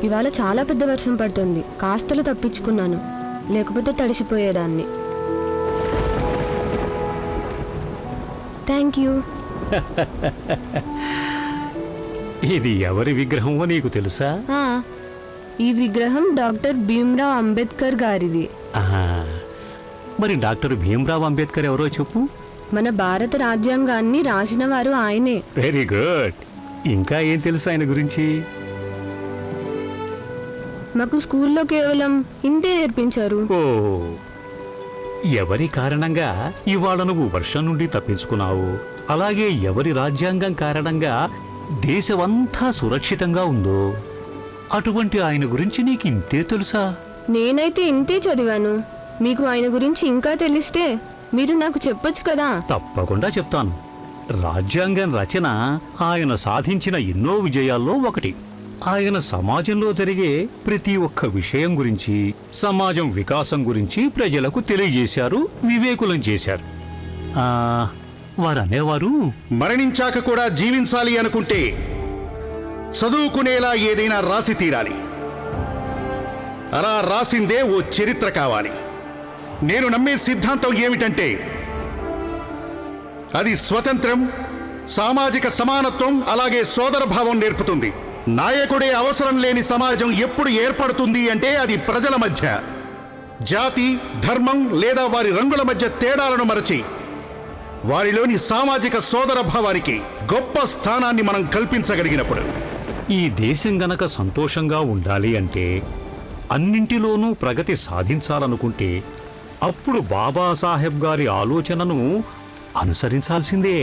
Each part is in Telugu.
ఇవాళ చాలా పెద్ద వర్షం పడుతుంది. కాస్తలు తప్పించుకున్నాను, లేకపోతే తడిసిపోయేదాన్ని. Thank you. ఇది ఎవరి విగ్రహమో నీకు తెలుసా? ఈ విగ్రహం డాక్టర్ భీమ్రావ్ అంబేద్కర్ గారిది. మరి డాక్టర్ భీమ్రావ్ అంబేద్కర్ ఎవరో చెప్పు. మన భారత రాజ్యాంగాన్ని రాసిన వారు ఆయనే. Very good. ఇంకా ఏం తెలుసు ఆయన గురించి? మాకు స్కూల్లో కేవలం ఇంతే నేర్పించారు. ఓ, ఎవరి కారణంగా ఇవాళ నువ్వు వర్షం నుండి తప్పించుకున్నావు, అలాగే ఎవరి రాజ్యాంగం కారణంగా దేశమంతా సురక్షితంగా ఉందో అటువంటి ఆయన గురించి నీకు ఇంతే తెలుసా? నేనైతే ఇంతే చదివాను. మీకు ఆయన గురించి ఇంకా తెలిస్తే మీరు నాకు చెప్పొచ్చు కదా. తప్పకుండా చెప్తాను. రాజ్యాంగం రచన ఆయన సాధించిన ఎన్నో విజయాల్లో ఒకటి. ఆయన సమాజంలో జరిగే ప్రతి ఒక్క విషయం గురించి, సమాజం వికాసం గురించి ప్రజలకు తెలియజేశారు, వివేకులం చేశారు. వారనేవారు, మరణించాక కూడా జీవించాలి అనుకుంటే చదువుకునేలా ఏదైనా రాసి తీరాలి. అలా రాసిందే ఓ చరిత్ర కావాలి. నేను నమ్మే సిద్ధాంతం ఏమిటంటే అది స్వతంత్రం, సామాజిక సమానత్వం, అలాగే సోదరభావం నేర్పుతుంది. నాయకుడే అవసరం లేని సమాజం ఎప్పుడు ఏర్పడుతుంది అంటే అది ప్రజల మధ్య జాతి, ధర్మం లేదా వారి రంగుల మధ్య తేడాలను మరచి వారిలోని సామాజిక సోదరభావానికి గొప్ప స్థానాన్ని మనం కల్పించగలిగినప్పుడు. ఈ దేశం గనక సంతోషంగా ఉండాలి అంటే, అన్నింటిలోనూ ప్రగతి సాధించాలనుకుంటే అప్పుడు బాబాసాహెబ్ గారి ఆలోచనను అనుసరించాల్సిందే.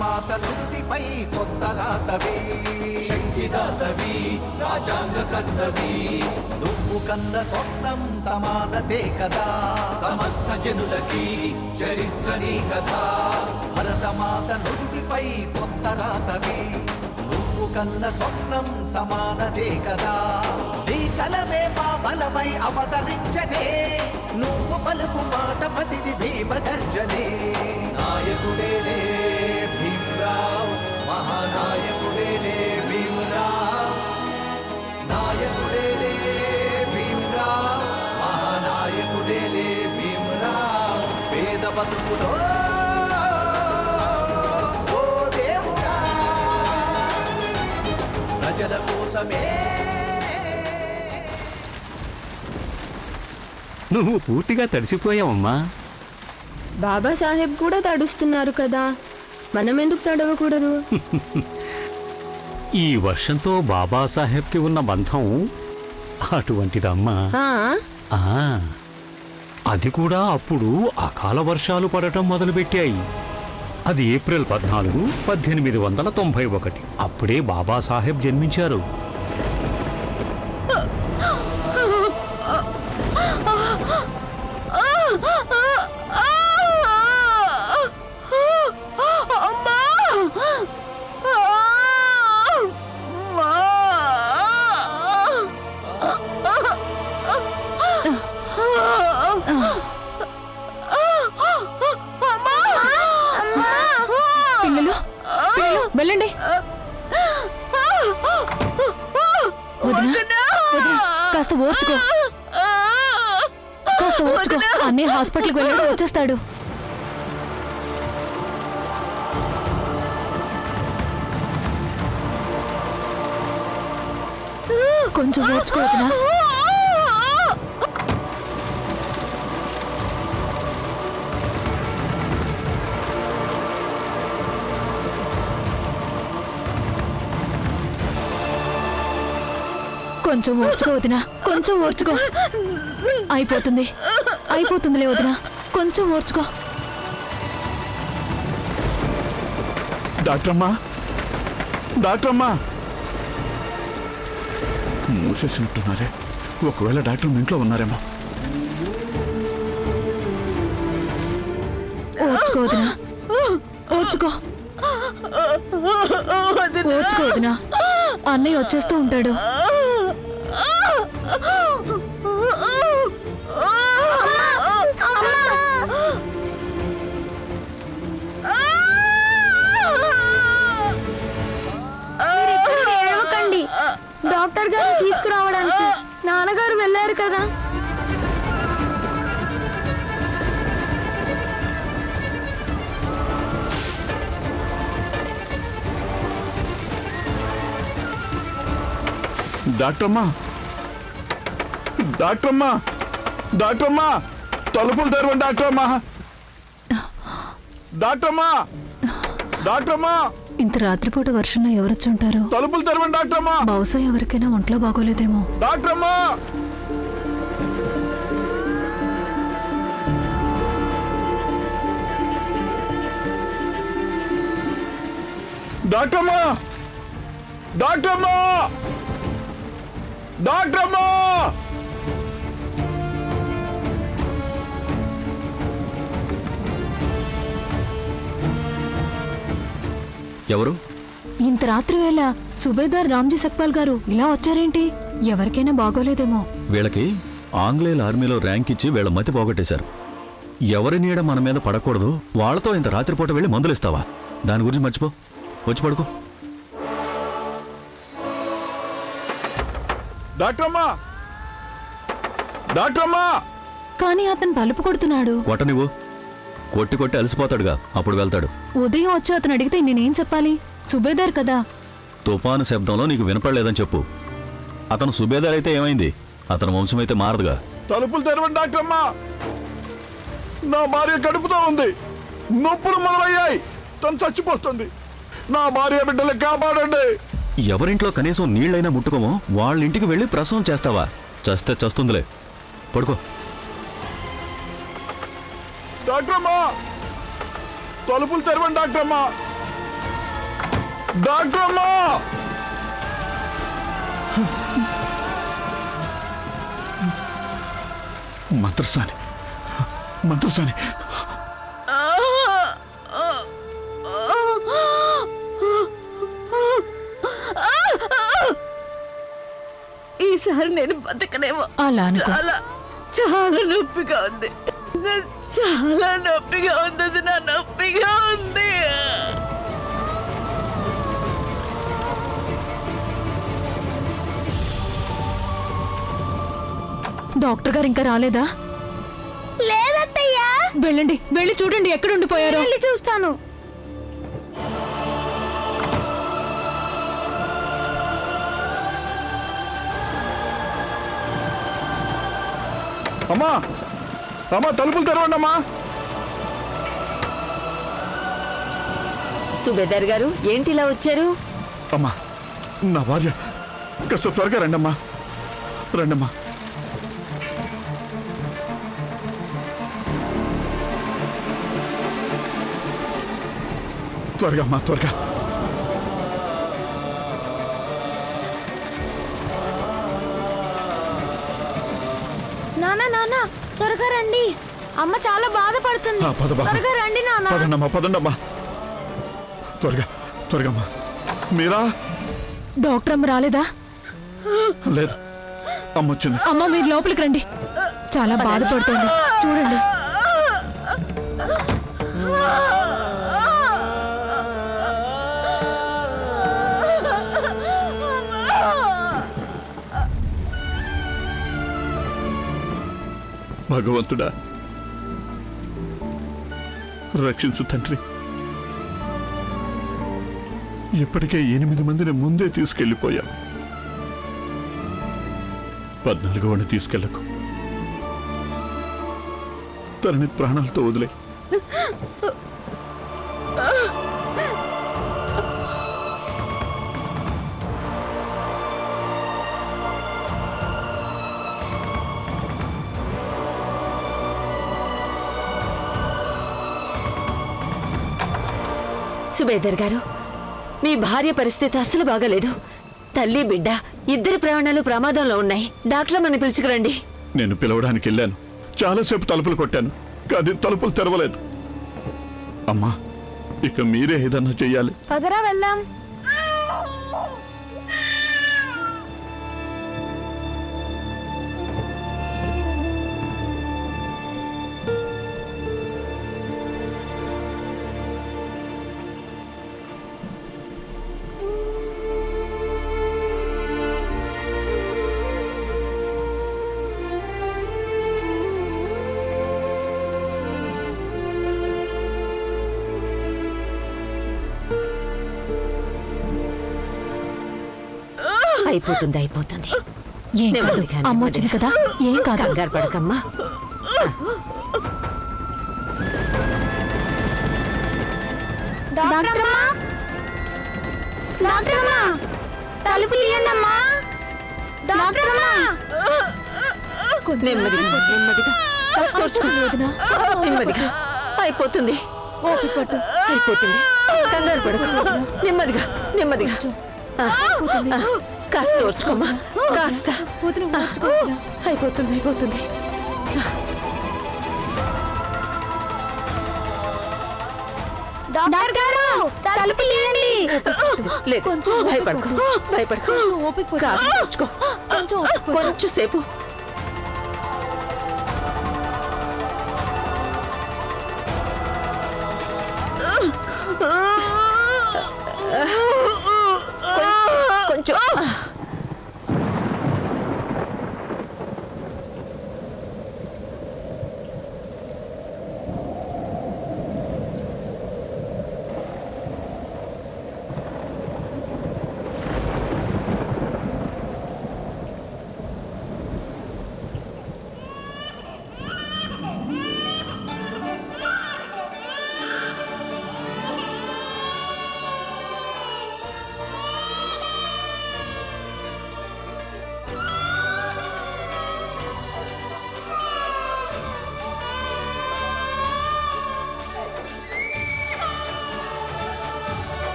మాత నుదుటిపై కొత్త రాతవి, శక్తిదాతవి, రాజ్యాంగ కర్తవి. నువ్వు కన్న స్వప్నం సమానతే కదా, సమస్త జనులకి చరిత్ర నీ కదా. భరతమాత నుదుటిపై కొత్త రాతవి, నువ్వు కన్న స్వప్నం సమానతే కదా. నీ కలమే మా బలమై అవతరించనే, నువ్వు పలుకు మాట ప్రతిది భీమ గర్జనే. నాయకుడేలే భీమ్రావ్, మహానాయకుడేలే భీమ్రావ్. నాయకుడేలే భీమ్రావ్, మహానాయకుడేలే భీమ్రావ్. పేద బతుకులో ఓ దేవుడా, ప్రజల కోసమే. నువ్వు పూర్తిగా తడిసిపోయావమ్మా. బాబాసాహెబ్ కూడా తడుస్తున్నారు కదా, మనం ఎందుకు తడవకూడదు? ఈ వర్షంతో బాబాసాహెబ్కి ఉన్న బంధం అటువంటిదమ్మా. అది కూడా అప్పుడు అకాల వర్షాలు పడటం మొదలుపెట్టాయి. అది ఏప్రిల్ 14, 1891. అప్పుడే బాబాసాహెబ్ జన్మించారు. వెళ్ళండి. కాస్త ఓర్చుకో, కాస్త ఓర్చుకో. అన్నీ హాస్పిటల్కి వెళ్ళాడు, వచ్చేస్తాడు. కొంచెం ఓర్చుకో వదినా. కొంచెం ఓర్చుకో వదినా, కొంచెం ఓర్చుకో. అయిపోతుంది, అయిపోతుందిలే వదినా, కొంచెం ఓర్చుకో. డాక్టరమ్మా, డాక్టరమ్మా, మూసేసినట్టున్నారే. ఒకవేళ డాక్టర్ మీ ఇంట్లో ఉన్నారేమో. ఓర్చుకో వదినా, ఓర్చుకో ఓర్చుకో వదినా. అన్నయ్య వచ్చేస్తూ ఉంటాడు. ఏడవకండి, డాక్టర్ గారు తీసుకురావడానికి నాన్నగారు వెళ్ళారు కదా. డాక్టర్మ్మా, డాక్టర్మ్మా, డాక్టర్మ్మా, తలుపులు తెరవండి డాక్టర్మ్మా. డాక్టర్మ్మా, డాక్టర్మ్మా, ఇంత రాత్రిపూట వర్షంలో ఎవరొచ్చి ఉంటారు? తలుపులు తెరవండి డాక్టర్మ్మా. బహుశా ఎవరికైనా ఒంట్లో బాగోలేదేమో. డాక్టర్మ్మా, డాక్టర్మ్మా, డాక్టర్మ్మా, డాక్టర్మ్మా. ఎవరు? ఇంత రాత్రి వేళ సుబేదార్ రామ్జీ సక్పాల్ గారు ఇలా వచ్చారేంటి? ఎవరికైనా బాగోలేదేమో. వీళ్ళకి ఆంగ్లేయుల ఆర్మీలో ర్యాంక్ ఇచ్చి వీళ్ళ మతి పోగొట్టేశారు. ఎవరి నీడ మన మీద పడకూడదు, వాళ్ళతో ఇంత రాత్రిపూట వెళ్ళి మందులు ఇస్తావా? దాని గురించి మర్చిపో, వచ్చి పడుకో. డాక్టర్మ్మా, డాక్టర్మ్మా. కానీ అతను తలుపు కొడుతున్నాడు. కొట్ట నువ్వు, కొట్టి కొట్టి అలసిపోతాడుగా, అప్పుడు వెళ్తాడు. ఉదయం వచ్చి అతను అడిగితే నేనేం చెప్పాలి? సుబేదార్ కదా. తుఫాను శబ్దంలో నీకు వినపడలేదని చెప్పు. అతను సుబేదార్ అయితే ఏమైంది? అతని వంశం అయితే మారదుగా. తలుపులు తెరవండి డాక్టర్మ్మా. నా భార్య కడుపుతో ఉంది, నొప్పులు మొదలయ్యాయి, తను చచ్చిపోతుంది. నా భార్య బిడ్డలు కాపాడండి. ఎవరింట్లో కనీసం నీళ్ళైనా ముట్టుకోమో వాళ్ళ ఇంటికి వెళ్ళి ప్రసవం చేస్తావా? చస్తే చస్తుందిలే, పడుకో. డాక్టర్మ్మా, తలుపులు తెరవండి డాక్టర్మ్మా. డాక్టర్మ్మా, మంత్రసాని, మంత్రసాని. ఈసారి నేను బతకనేమో. అలా అనుకో. చాలా చాలా నొప్పిగా ఉంది, చాలా నొప్పిగా ఉంది, అది నా నొప్పిగా ఉంది. డాక్టర్ గారు ఇంకా రాలేదా? లేదత్తయ్యా. వెళ్ళండి, వెళ్ళి చూడండి ఎక్కడ ఉండిపోయారో. వెళ్ళి చూస్తాను. అమ్మా, అమ్మా, తలుపులు తెరవండి అమ్మా. సుబేదార్ గారు ఏంటి ఇలా వచ్చారు? అమ్మా, నా భార్య, కాస్త త్వరగా రండమ్మా, రండమ్మా. త్వరగా అమ్మా, త్వరగా. నాన్న, నాన్న, త్వరగా రండి. అమ్మ చాలా బాధపడుతుంది. పద బాబు. త్వరగా రండి నాన్న. పదండమ్మా, పదండమ్మా, త్వరగా, త్వరగా అమ్మా. మీరా? డాక్టర్ అమ్మ రాలేదా? లేదు, అమ్మ వచ్చింది. అమ్మ మీరు లోపలికి రండి, చాలా బాధపడుతుంది చూడండి. భగవంతుడా, రక్షించు తండ్రి. ఇప్పటికే 8 మందిని ముందే తీసుకెళ్లిపోయాం. 14వ తీసుకెళ్లకు, తనని ప్రాణాలతో వదిలే. సుబేదర్ గారు, మీ భార్య పరిస్థితి అస్సలు బాగాలేదు. తల్లి బిడ్డ ఇద్దరి ప్రాణాలు ప్రమాదంలో ఉన్నాయి. డాక్టర్ మన పిలుచుకురండి. నేను పిలవడానికి వెళ్ళాను. చాలాసేపు తలుపులు కొట్టాను, కానీ తలుపులు తెరవలేదు. అమ్మా, ఇక మీరే ఏదన్నా చెయ్యాలి. పదరా వెళ్దాం. అయిపోతుంది అయిపోతుంది. ఏం కాదు, నెమ్మదిగా, అమ్మ వచ్చింది కదా, ఏం కాదు. కంగారు పడకమ్మా. తలుపు తీయండమ్మా. నెమ్మదిగా నెమ్మదిగా కాస్త ఓర్చుకోండి వదినా. నెమ్మదిగా అయిపోతుంది. ఓపిక పట్టు. అయిపోతుంది. కంగారు పడకు. నెమ్మదిగా నెమ్మదిగా. కాస్త ఓర్చుకోమ్మా, కాస్త. వదిన ఓర్చుకో వదినా. అయిపోతుంది అయిపోతుంది. డాక్టర్ గారు తలుపు తీయండి. లేదు, కొంచెం భయపడకు, భయపడకు. కొంచెం ఓపిక పట్టు. కాస్త ఓర్చుకో. కొంచెం ఓపిక పట్టు. కొంచెం సేపు. కొంచెం.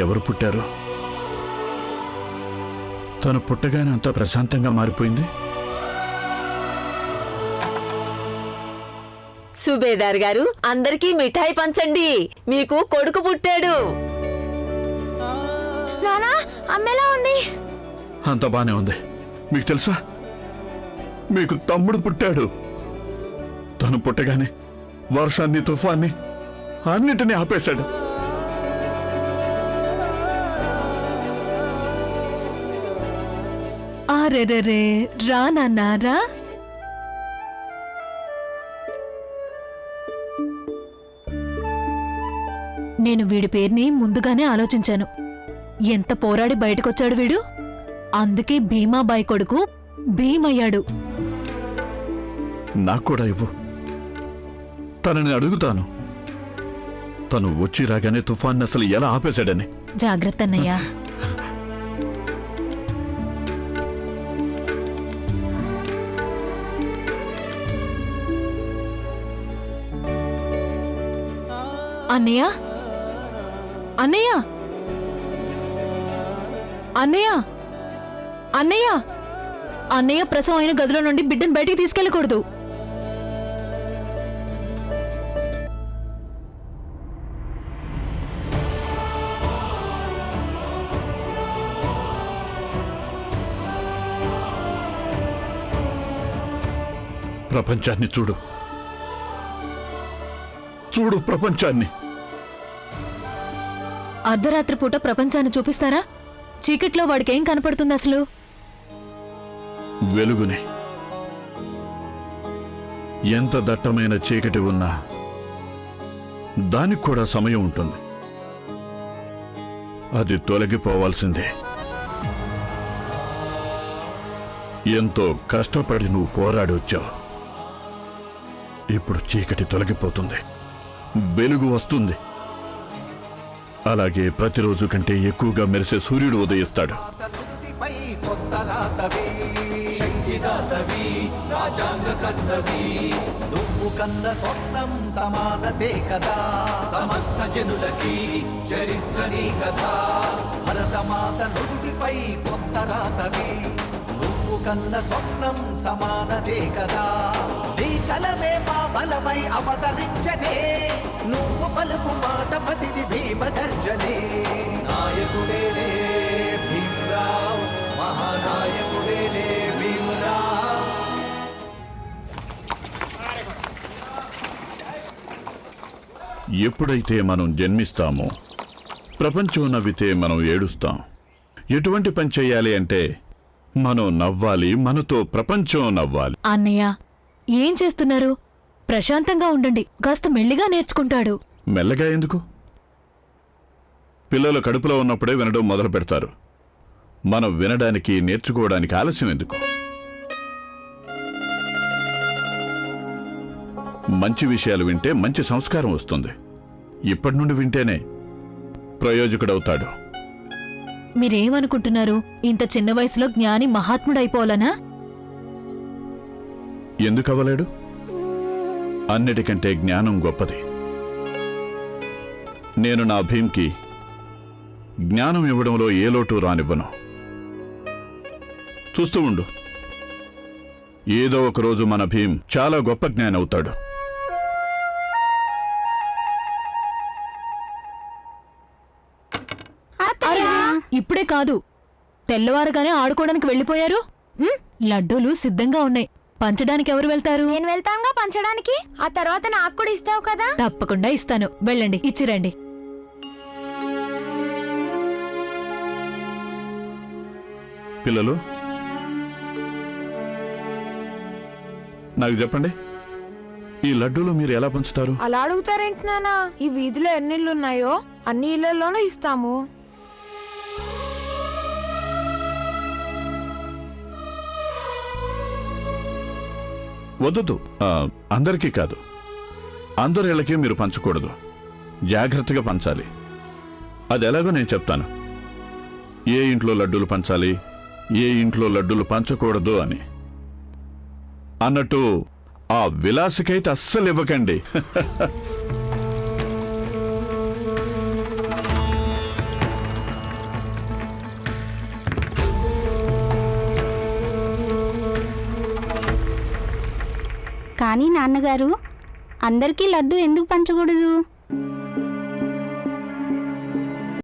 ఎవరు పుట్టారు? తను పుట్టగానే అంతా ప్రశాంతంగా మారిపోయింది. సుబేదార్ గారు, అందరికీ మిఠాయి పంచండి. మీకు కొడుకు పుట్టాడు. నానా, అమ్మెలా ఉంది? అంత బానే ఉంది. మీకు తెలుసా, మీకు తమ్ముడు పుట్టాడు. తను పుట్టగానే వర్షాన్ని, తుఫాన్ని అన్నిటినీ ఆపేశాడు. ఆరెరే, రా నాన్నా రా. నేను వీడి పేరుని ముందుగానే ఆలోచించాను. ఎంత పోరాడి బయటకొచ్చాడు వీడు. అందుకే భీమాబాయి కొడుకు భీమయ్యాడు. నాకు కూడా ఇవ్వు, తనని అడుగుతాను. తను వచ్చి రాగానే తుఫాన్ని అసలు ఎలా ఆపేశాడని. జాగ్రత్త అన్నయ్యా. అన్నయ్య, అన్నయ్య, అన్నయ్య, అన్నయ్య, అన్నయ్య ప్రసవం అయిన గదిలో నుండి బిడ్డను బయటికి తీసుకెళ్ళకూడదు. ప్రపంచాన్ని చూడు, చూడు ప్రపంచాన్ని. అర్ధరాత్రి పూట ప్రపంచాన్ని చూపిస్తారా? చీకట్లో వాడికేం కనపడుతుంది అసలు? వెలుగునే. ఎంత దట్టమైన చీకటి ఉన్నా దానికి కూడా సమయం ఉంటుంది. అది తొలగిపోవాల్సిందే. ఎంతో కష్టపడి నువ్వు పోరాడి వచ్చావు. ఇప్పుడు చీకటి తొలగిపోతుంది, వెలుగు వస్తుంది. అలాగే ప్రతిరోజు కంటే ఎక్కువగా మెరిసే సూర్యుడు ఉదయిస్తాడు. నుదుటిపై కొత్త రాతవి, శక్తిదాతవి, రాజాంగ కర్తవి. నువ్వు కన్న స్వప్నం సమానతే కదా, సమస్త జనులకి చరిత్ర నీ కదా. భరతమాత నుదుటిపై కొత్త రాతవి, నువ్వు కన్న స్వప్నం సమానతే కదా. నీ కలమే మా బలమై అవతరించనే, నువ్వు పలుకు మాట పతిని భీమ గర్జనే. నాయకుడేలే భీమరావ్, మహానాయకుడేలే భీమరావ్. ఎప్పుడైతే మనం జన్మిస్తామో ప్రపంచం నవ్వితే మనం ఏడుస్తాం. ఎటువంటి పని చెయ్యాలి అంటే మనం నవ్వాలి, మనతో ప్రపంచం నవ్వాలి. అన్నయ్య ఏం చేస్తున్నారు? ప్రశాంతంగా ఉండండి, కాస్త మెల్లిగా నేర్చుకుంటాడు. మెల్లగా ఎందుకు? పిల్లలు కడుపులో ఉన్నప్పుడే వినడం మొదలు పెడతారు. మనం వినడానికి, నేర్చుకోవడానికి ఆలస్యం ఎందుకు? మంచి విషయాలు వింటే మంచి సంస్కారం వస్తుంది. ఇప్పటి నుండి వింటేనే ప్రయోజకుడవుతాడు. మీరేమనుకుంటున్నారు? ఇంత చిన్న వయసులో జ్ఞాని మహాత్ముడైపోవాలనా? ఎందుకు అవ్వలేడు? అన్నిటికంటే జ్ఞానం గొప్పది. నేను నా భీమ్కి జ్ఞానం ఇవ్వడంలో ఏ లోటు రానివ్వను. చూస్తూ ఉండు, ఏదో ఒకరోజు మన భీమ్ చాలా గొప్ప జ్ఞాని అవుతాడు. ఇప్పుడే కాదు, తెల్లవారుగానే ఆడుకోవడానికి వెళ్ళిపోయారు. లడ్డూలు సిద్ధంగా ఉన్నాయి, పంచడానికి ఎవరు వెళ్తారు? నేను వెళ్తానుగా పంచడానికి. ఆ తర్వాత నాకు కూడా ఇస్తావు కదా? తప్పకుండా ఇస్తాను, వెళ్ళండి, ఇచ్చిరండి. పిల్లలు, నాకు చెప్పండి, ఈ లడ్డూలు మీరు ఎలా పంచుతారు? అలా అడుగుతారేంటి నాన్న? ఈ వీధిలో ఎన్ని ఇళ్ళు ఉన్నాయో అన్ని ఇళ్లలోనూ ఇస్తాము. వద్దు, అందరికీ కాదు, అందరి ఇళ్ళకి మీరు పంచకూడదు. జాగ్రత్తగా పంచాలి. అది ఎలాగో నేను చెప్తాను. ఏ ఇంట్లో లడ్డూలు పంచాలి, ఏ ఇంట్లో లడ్డూలు పంచకూడదు అని. అన్నట్టు ఆ విలాసకైతే అస్సలు ఇవ్వకండి. కానీ నాన్నగారు, అందరికీ లడ్డు ఎందుకు పంచకూడదు?